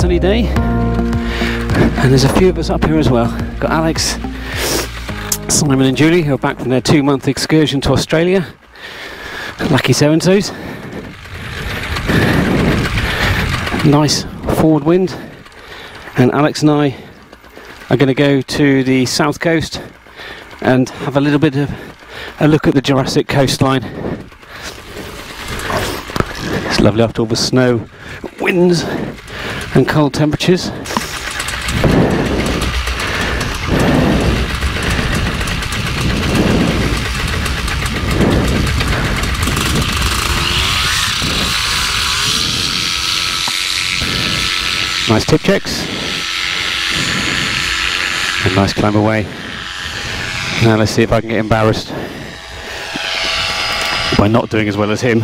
sunny day, and there's a few of us up here as well. Got Alex, Simon and Julie, who are back from their 2-month excursion to Australia. Lucky so-and-sos. Nice forward wind, and Alex and I are going to go to the south coast and have a little bit of a look at the Jurassic coastline. It's lovely after all the snow, winds and cold temperatures. Nice tip checks and nice climb away. Now let's see if I can get embarrassed by not doing as well as him.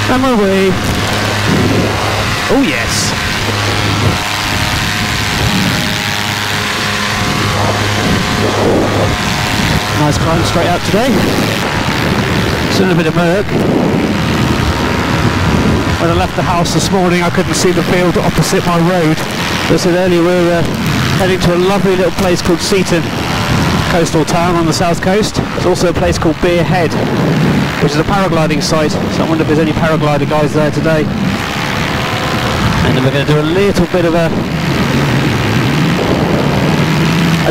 On my way. Oh yes. Nice climb straight out today. Still a bit of murk. When I left the house this morning I couldn't see the field opposite my road. As I said earlier, we're heading to a lovely little place called Seaton, coastal town on the south coast. There's also a place called Beer Head, which is a paragliding site, so I wonder if there's any paraglider guys there today. And then we're going to do a little bit of a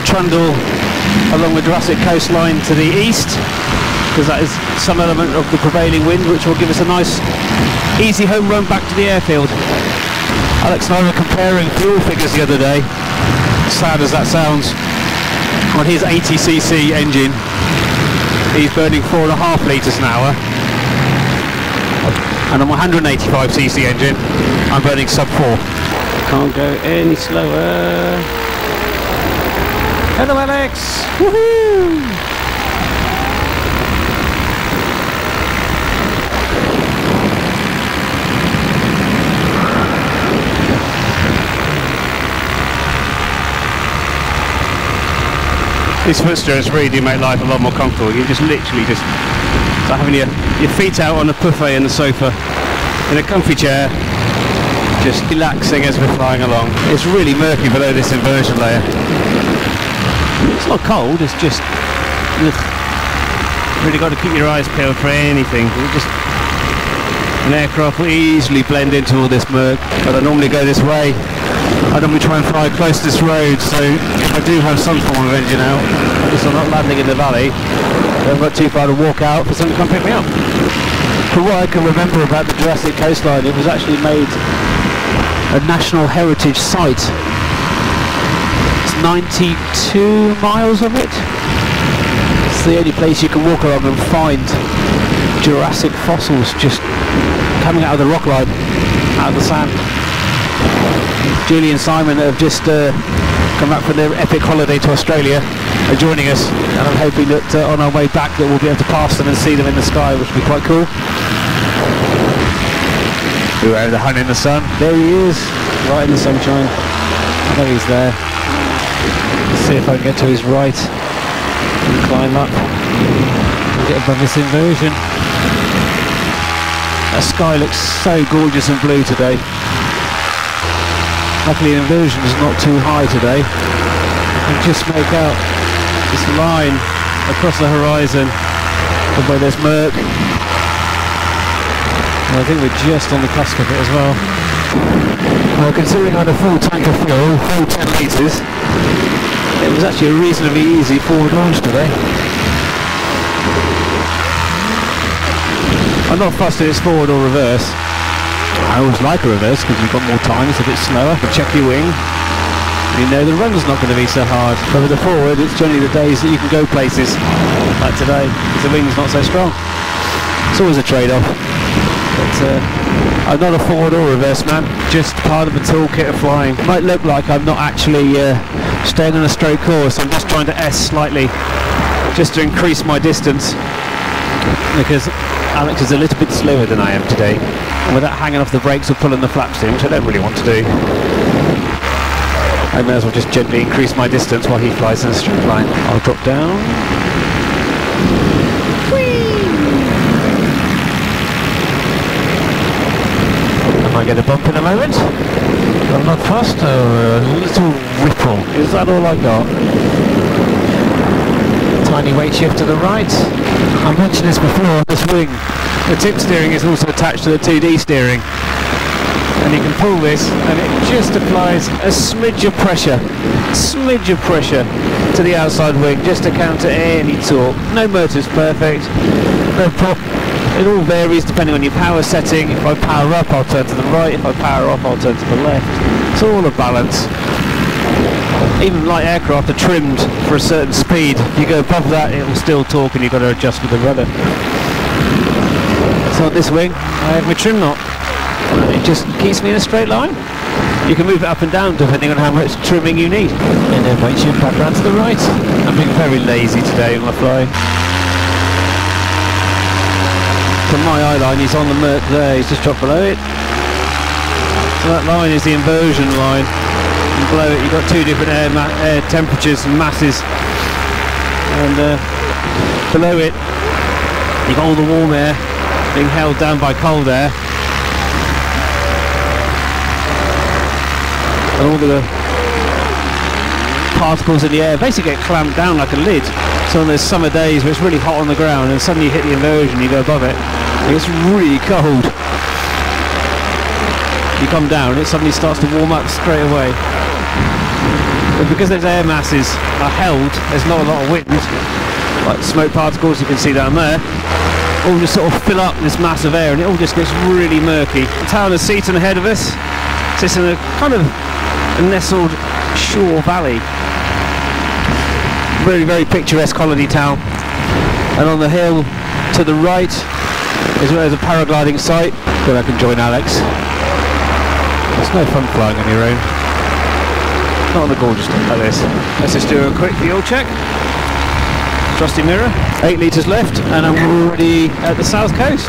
trundle along the Jurassic coastline to the east, because that is some element of the prevailing wind, which will give us a nice easy home run back to the airfield. Alex and I were comparing fuel figures the other day, sad as that sounds. On his 80cc engine he's burning 4.5 litres an hour, and on my 185cc engine I'm burning sub 4. Can't go any slower. Hello Alex! Woohoo! These footstools really do make life a lot more comfortable. You just literally just like having your feet out on a buffet in the sofa in a comfy chair, just relaxing as we're flying along. It's really murky below this inversion layer. It's not cold, it's just you've really got to keep your eyes peeled for anything. An aircraft will easily blend into all this murk, but I normally go this way. I normally try and fly close to this road, so if I do have some form of engine out, at least I'm not landing in the valley, I've got too far to walk out for someone to come pick me up. From what I can remember about the Jurassic coastline, it was actually made a National Heritage Site. It's 92 miles of it. It's the only place you can walk along and find Jurassic fossils just coming out of the rock line, out of the sand. Julie and Simon have just come back from their epic holiday to Australia are joining us, and I'm hoping that on our way back that we'll be able to pass them and see them in the sky, which will be quite cool. We're over the hunt in the sun. There he is, right in the sunshine. I know he's there. Let's see if I can get to his right and climb up and get above this inversion. That sky looks so gorgeous and blue today. Luckily the inversion is not too high today. You can just make out this line across the horizon where there's murk. And I think we're just on the cusp of it as well. Well, considering I had a full tank of fuel, full 10 litres, it was actually a reasonably easy forward launch today. I'm not fussed if it's forward or reverse. I always like a reverse because you've got more time, it's a bit slower. You check your wing, you know the run's not going to be so hard. But with the forward, it's generally the days that you can go places, like today, because the wing's not so strong. It's always a trade-off. But I'm not a forward or reverse man, just part of the toolkit of flying. It might look like I'm not actually staying on a straight course, I'm just trying to S slightly, just to increase my distance, because Alex is a little bit slower than I am today, and without hanging off the brakes or pulling the flaps in, which I don't really want to do. I may as well just gently increase my distance while he flies in a straight line. I'll drop down. I might get a bump in a moment. I'm not fast, a little ripple. Is that all I got? Tiny weight shift to the right. I mentioned this before, this wing. The tip steering is also attached to the 2D steering. And you can pull this and it just applies a smidge of pressure to the outside wing just to counter any torque. No motor's perfect, no prop. It all varies depending on your power setting. If I power up, I'll turn to the right. If I power off, I'll turn to the left. It's all a balance. Even light aircraft are trimmed for a certain speed. If you go above that, it will still torque and you've got to adjust with the rudder. So on this wing, I have my trim knot. It just keeps me in a straight line. You can move it up and down depending on how much trimming you need. And then weight shift back round to the right. I'm being very lazy today when I fly. So my eye line is on the Merc there, he's just dropped below it. So that line is the inversion line. And below it you've got two different air temperatures and masses. And below it you've got all the warm air being held down by cold air. And all the particles in the air basically get clamped down like a lid. So on those summer days where it's really hot on the ground and suddenly you hit the inversion, you go above it, it gets really cold. You come down, it suddenly starts to warm up straight away. But because those air masses are held, there's not a lot of wind, like smoke particles you can see down there, all just sort of fill up this mass of air and it all just gets really murky. The town of Seaton ahead of us sits in a kind of nestled shore valley. Very, very picturesque holiday town. And on the hill to the right is where there's a paragliding site. But I can join Alex. It's no fun flying on your own. Not on a gorgeous day like this. Let's just do a quick fuel check. Trusty mirror. 8 litres left and I'm already at the south coast.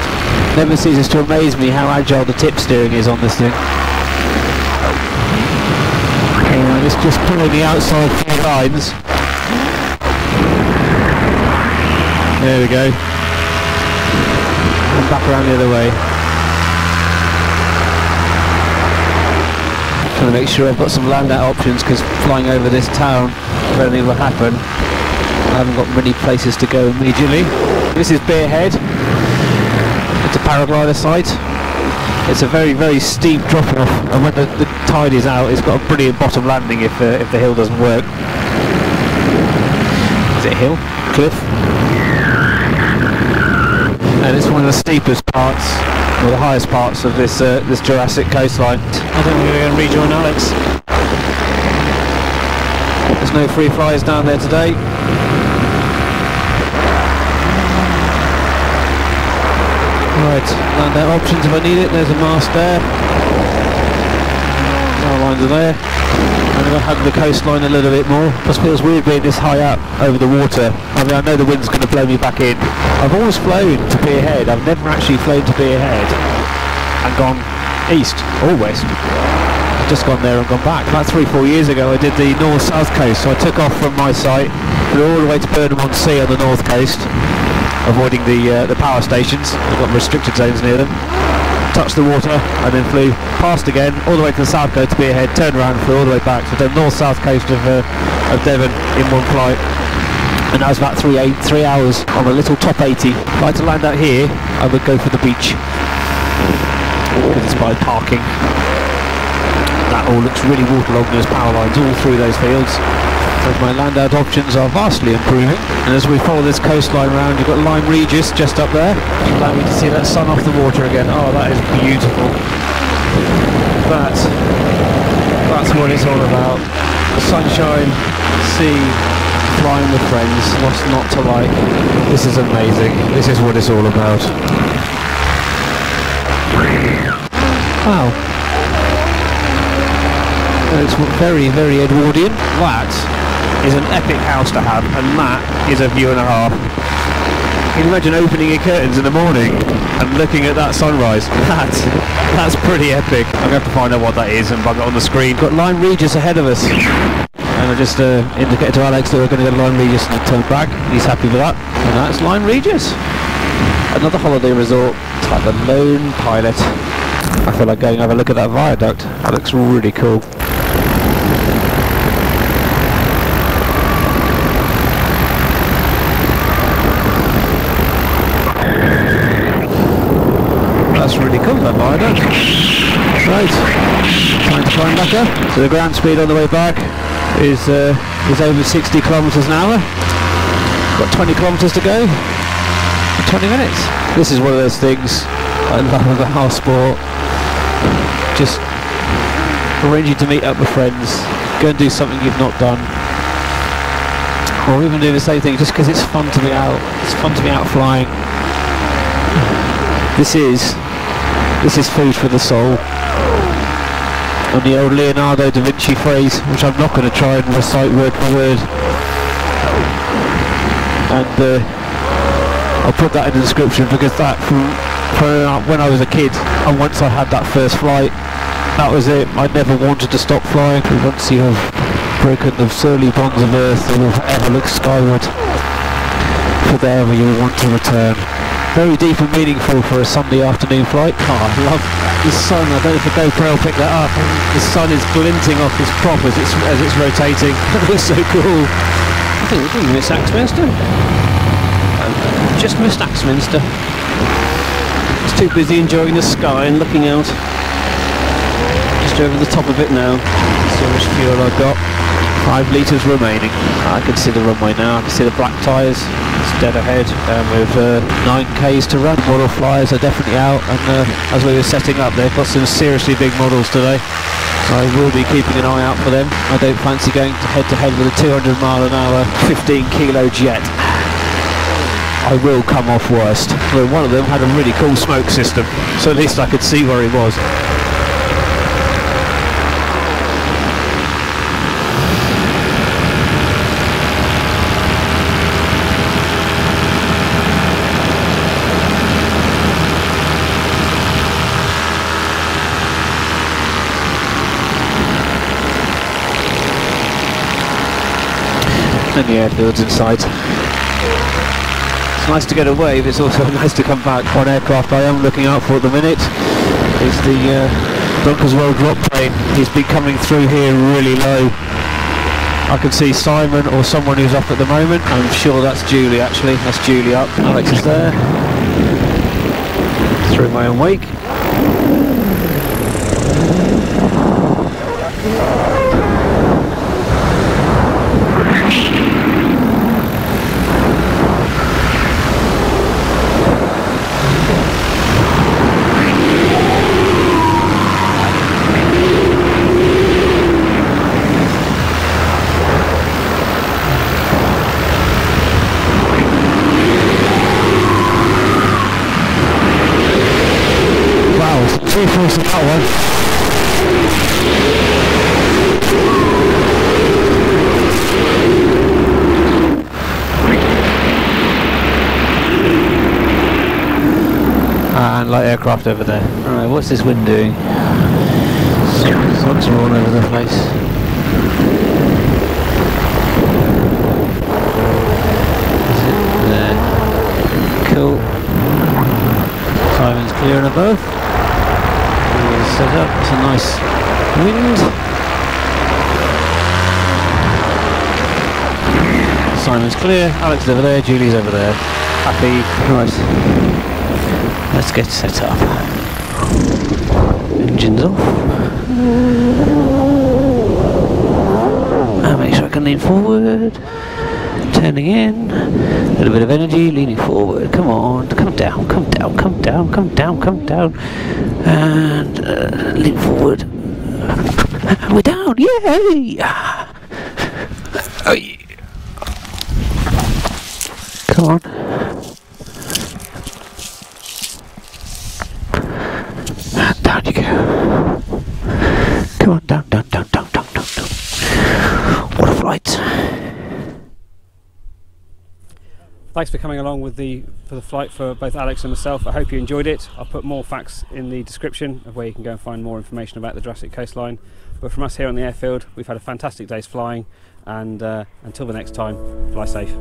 Never ceases to amaze me how agile the tip steering is on this thing. It's just pulling the outside few lines. There we go. And back around the other way. Trying to make sure I've got some land out options because flying over this town, if anything will happen, I haven't got many places to go immediately. This is Beer Head. It's a paraglider site. It's a very, very steep drop off, and when the tide is out, it's got a brilliant bottom landing if the hill doesn't work. Is it a hill? Cliff? And it's one of the steepest parts, or the highest parts of this this Jurassic coastline. I think we're going to rejoin Alex. There's no free flyers down there today. Right, land out options if I need it. There's a mast there. Our lines are there. I'm going to hug the coastline a little bit more. Just feels weird being this high up over the water. I mean, I know the wind's going to blow me back in. I've always flown to Beer Head. I've never actually flown to Beer Head and gone east or west. I've just gone there and gone back. About 3-4 years ago I did the north-south coast. So I took off from my site, flew all the way to Burnham-on-Sea on the north coast, avoiding the power stations. They've got restricted zones near them. Touched the water and then flew past again all the way to the south coast to Beer Head, turned around and flew all the way back to the north-south coast of Devon in one flight. And that was about 3 hours on a little top 80. If I had to land out here, I would go for the beach because it's by parking. That all looks really waterlogged. There's power lines all through those fields. So my land out options are vastly improving. And as we follow this coastline around, you've got Lyme Regis just up there. Allow me to see that sun off the water again. Oh, that is beautiful. That's what it's all about. Sunshine, sea, flying with friends. What's not to like? This is amazing. This is what it's all about. Wow. It's very, very Edwardian. That is an epic house to have, and that is a view and a half. Can you imagine opening your curtains in the morning and looking at that sunrise? That's pretty epic. I'm going to have to find out what that is and bug it on the screen. Got Lyme Regis ahead of us. And I just indicated to Alex that we're going to go to Lyme Regis and turn back. He's happy with that. And that's Lyme Regis. Another holiday resort. It's like the Lone Pilot. I feel like going and have a look at that viaduct. That looks really cool. That's really cool, that viaduct. Right, trying to climb back up. So the ground speed on the way back is over 60 kilometres an hour. Got 20 kilometres to go. 20 minutes. This is one of those things I love about our sport. Just arranging to meet up with friends, go and do something you've not done, or even do the same thing just because it's fun to be out. It's fun to be out flying. This is food for the soul. And the old Leonardo Da Vinci phrase, which I'm not going to try and recite word for word. And I'll put that in the description because that from when I was a kid and once I had that first flight, that was it. I never wanted to stop flying. Once you have broken the surly bonds of earth, you will forever look skyward, for there you will want to return. Very deep and meaningful for a Sunday afternoon flight. Oh, I love the sun. I don't know if the GoPro will pick that up. The sun is glinting off this prop as it's rotating. It looks so cool. I think we missed Axminster. Just missed Axminster. Just too busy enjoying the sky and looking out. Just over the top of it now. See how much fuel I've got. 5 litres remaining. I can see the runway now. I can see the black tyres. It's dead ahead. With 9Ks to run. Model flyers are definitely out. And as we were setting up, they've got some seriously big models today. So I will be keeping an eye out for them. I don't fancy going head to head with a 200 mile an hour, 15 kilo jet. I will come off worst. Well, one of them had a really cool smoke system, so at least I could see where he was. And the airfield's in sight. It's nice to get away, but it's also nice to come back. One aircraft I am looking out for at the minute is the Bunkers World drop plane. He's been coming through here really low. I can see Simon or someone who's up at the moment. I'm sure that's Julie actually. That's Julie up. Alex is there. Through my own wake. Force that one. And light aircraft over there. Alright, what's this wind doing? Suns are all over the place. Is it there? Cool. Simon's clear and above. Set up, it's a nice wind. Simon's clear, Alex is over there, Julie's over there. Happy. Right. Let's get set up. Engines off. And make sure I can lean forward. Turning in. A little bit of energy, leaning forward. Come on, come down, come down, come down, come down, come down. And lean forward. And we're down, yay! Oh, yeah. Come on. And down you go. Come on, down, down, down, down, down, down, down. What a flight. Thanks for coming along with for the flight for both Alex and myself. I hope you enjoyed it. I'll put more facts in the description of where you can go and find more information about the Jurassic coastline. But from us here on the airfield, we've had a fantastic day's flying, and until the next time, fly safe.